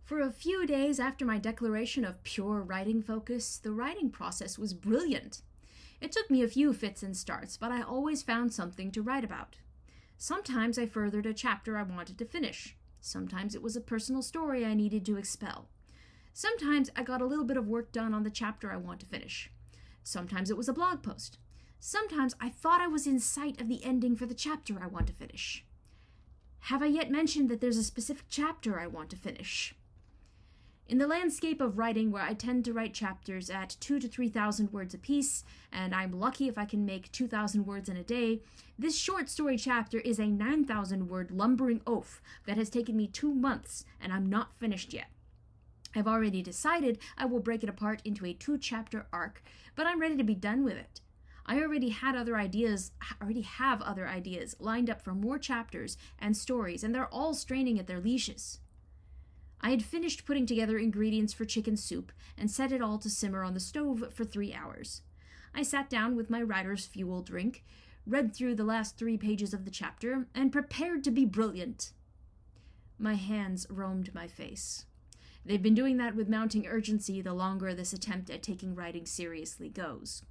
For a few days after my declaration of pure writing focus, the writing process was brilliant. It took me a few fits and starts, but I always found something to write about. Sometimes I furthered a chapter I wanted to finish. Sometimes it was a personal story I needed to expel. Sometimes I got a little bit of work done on the chapter I want to finish. Sometimes it was a blog post. Sometimes I thought I was in sight of the ending for the chapter I want to finish. Have I yet mentioned that there's a specific chapter I want to finish? In the landscape of writing, where I tend to write chapters at 2,000 to 3,000 words apiece, and I'm lucky if I can make 2,000 words in a day, this short story chapter is a 9,000-word lumbering oaf that has taken me 2 months, and I'm not finished yet. I've already decided I will break it apart into a 2-chapter arc, but I'm ready to be done with it. I already have other ideas lined up for more chapters and stories, and they're all straining at their leashes. I had finished putting together ingredients for chicken soup and set it all to simmer on the stove for 3 hours. I sat down with my writer's fuel drink, read through the last 3 pages of the chapter, and prepared to be brilliant. My hands roamed my face. They've been doing that with mounting urgency the longer this attempt at taking writing seriously goes.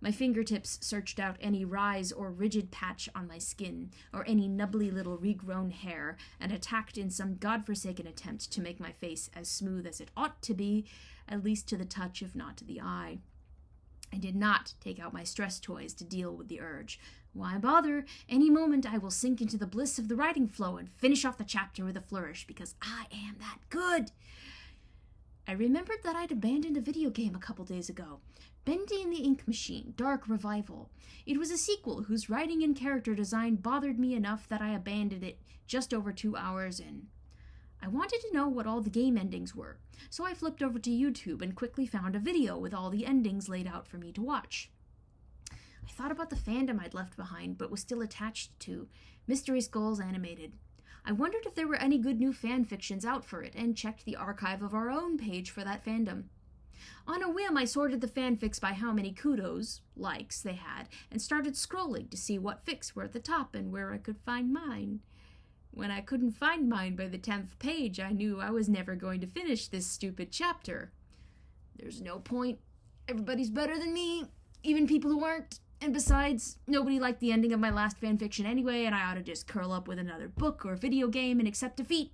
My fingertips searched out any rise or rigid patch on my skin, or any nubbly little regrown hair, and attacked in some godforsaken attempt to make my face as smooth as it ought to be, at least to the touch if not to the eye. I did not take out my stress toys to deal with the urge. Why bother? Any moment I will sink into the bliss of the writing flow and finish off the chapter with a flourish, because I am that good. I remembered that I'd abandoned a video game a couple days ago. Bendy and the Ink Machine, Dark Revival. It was a sequel whose writing and character design bothered me enough that I abandoned it just over 2 hours in. I wanted to know what all the game endings were, so I flipped over to YouTube and quickly found a video with all the endings laid out for me to watch. I thought about the fandom I'd left behind but was still attached to, Mystery Skulls Animated. I wondered if there were any good new fan fictions out for it, and checked the archive of our own page for that fandom. On a whim, I sorted the fanfics by how many kudos, likes, they had, and started scrolling to see what fics were at the top and where I could find mine. When I couldn't find mine by the 10th page, I knew I was never going to finish this stupid chapter. There's no point. Everybody's better than me, even people who aren't. And besides, nobody liked the ending of my last fanfiction anyway, and I ought to just curl up with another book or video game and accept defeat.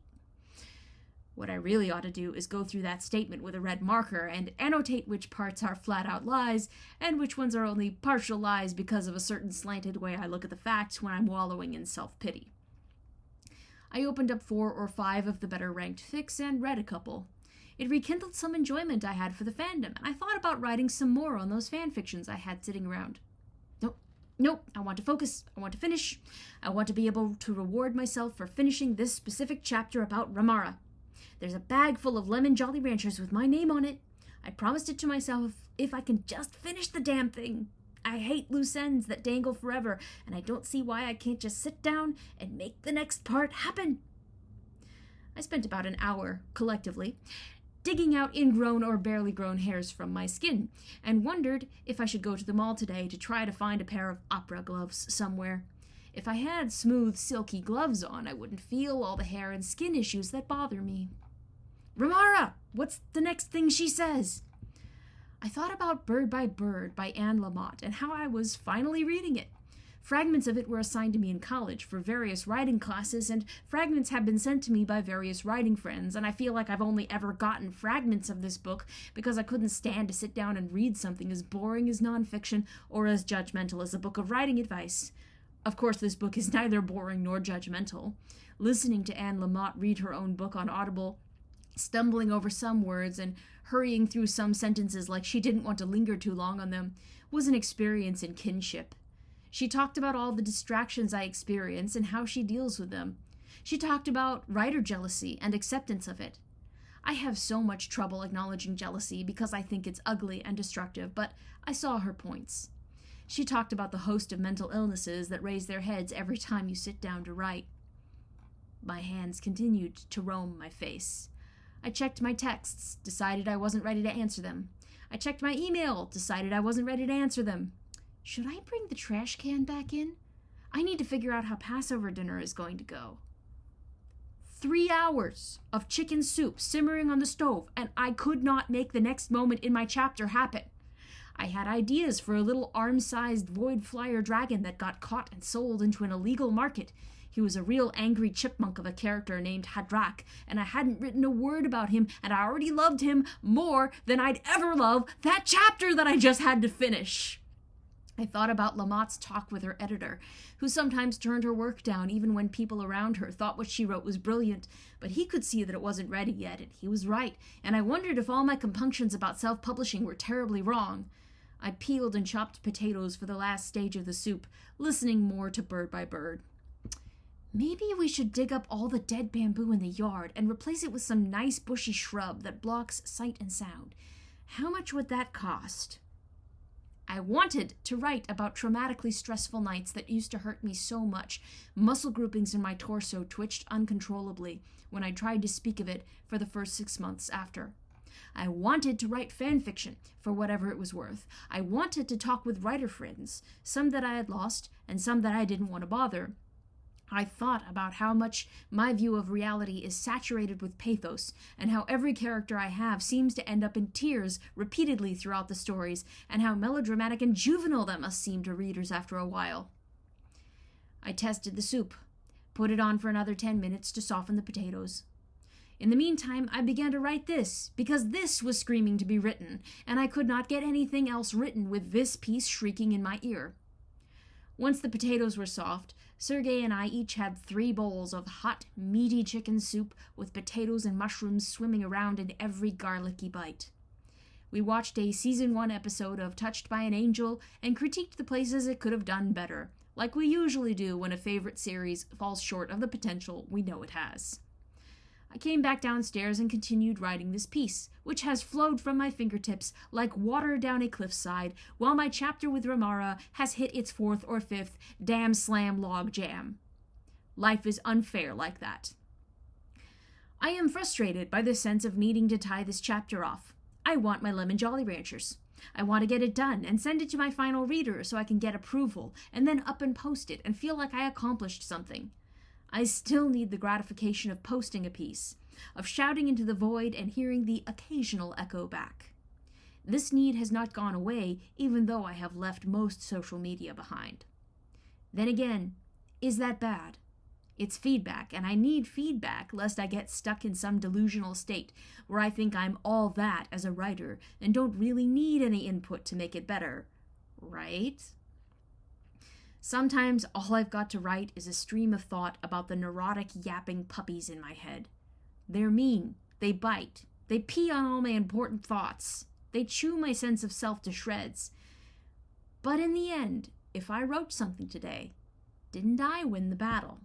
What I really ought to do is go through that statement with a red marker and annotate which parts are flat-out lies and which ones are only partial lies because of a certain slanted way I look at the facts when I'm wallowing in self-pity. I opened up 4 or 5 of the better-ranked fics and read a couple. It rekindled some enjoyment I had for the fandom, and I thought about writing some more on those fanfictions I had sitting around. Nope, I want to focus, I want to finish, I want to be able to reward myself for finishing this specific chapter about Ramara. There's a bag full of lemon Jolly Ranchers with my name on it. I promised it to myself if I can just finish the damn thing. I hate loose ends that dangle forever, and I don't see why I can't just sit down and make the next part happen. I spent about an hour, collectively, digging out ingrown or barely grown hairs from my skin, and wondered if I should go to the mall today to try to find a pair of opera gloves somewhere. If I had smooth, silky gloves on, I wouldn't feel all the hair and skin issues that bother me. Ramara! What's the next thing she says? I thought about Bird by Bird by Anne Lamott and how I was finally reading it. Fragments of it were assigned to me in college for various writing classes, and fragments have been sent to me by various writing friends, and I feel like I've only ever gotten fragments of this book because I couldn't stand to sit down and read something as boring as nonfiction or as judgmental as a book of writing advice. Of course, this book is neither boring nor judgmental. Listening to Anne Lamott read her own book on Audible, stumbling over some words and hurrying through some sentences like she didn't want to linger too long on them, was an experience in kinship. She talked about all the distractions I experience and how she deals with them. She talked about writer jealousy and acceptance of it. I have so much trouble acknowledging jealousy because I think it's ugly and destructive, but I saw her points. She talked about the host of mental illnesses that raise their heads every time you sit down to write. My hands continued to roam my face. I checked my texts, decided I wasn't ready to answer them. I checked my email, decided I wasn't ready to answer them. Should I bring the trash can back in? I need to figure out how Passover dinner is going to go. 3 hours of chicken soup simmering on the stove, and I could not make the next moment in my chapter happen. I had ideas for a little arm-sized void flyer dragon that got caught and sold into an illegal market. He was a real angry chipmunk of a character named Hadrak, and I hadn't written a word about him, and I already loved him more than I'd ever love that chapter that I just had to finish. I thought about Lamotte's talk with her editor, who sometimes turned her work down even when people around her thought what she wrote was brilliant, but he could see that it wasn't ready yet, and he was right, and I wondered if all my compunctions about self-publishing were terribly wrong. I peeled and chopped potatoes for the last stage of the soup, listening more to Bird by Bird. Maybe we should dig up all the dead bamboo in the yard and replace it with some nice bushy shrub that blocks sight and sound. How much would that cost? I wanted to write about traumatically stressful nights that used to hurt me so much. Muscle groupings in my torso twitched uncontrollably when I tried to speak of it for the first 6 months after. I wanted to write fan fiction for whatever it was worth. I wanted to talk with writer friends, some that I had lost and some that I didn't want to bother. I thought about how much my view of reality is saturated with pathos, and how every character I have seems to end up in tears repeatedly throughout the stories, and how melodramatic and juvenile that must seem to readers after a while. I tested the soup, put it on for another 10 minutes to soften the potatoes. In the meantime, I began to write this, because this was screaming to be written, and I could not get anything else written with this piece shrieking in my ear. Once the potatoes were soft, Sergei and I each had 3 bowls of hot, meaty chicken soup with potatoes and mushrooms swimming around in every garlicky bite. We watched a Season 1 episode of Touched by an Angel and critiqued the places it could have done better, like we usually do when a favorite series falls short of the potential we know it has. I came back downstairs and continued writing this piece, which has flowed from my fingertips like water down a cliffside, while my chapter with Ramara has hit its 4th or 5th damn slam log jam. Life is unfair like that. I am frustrated by the sense of needing to tie this chapter off. I want my Lemon Jolly Ranchers. I want to get it done and send it to my final reader so I can get approval, and then up and post it and feel like I accomplished something. I still need the gratification of posting a piece, of shouting into the void and hearing the occasional echo back. This need has not gone away, even though I have left most social media behind. Then again, is that bad? It's feedback, and I need feedback lest I get stuck in some delusional state where I think I'm all that as a writer and don't really need any input to make it better, right? Sometimes all I've got to write is a stream of thought about the neurotic yapping puppies in my head. They're mean, they bite, they pee on all my important thoughts, they chew my sense of self to shreds. But in the end, if I wrote something today, didn't I win the battle?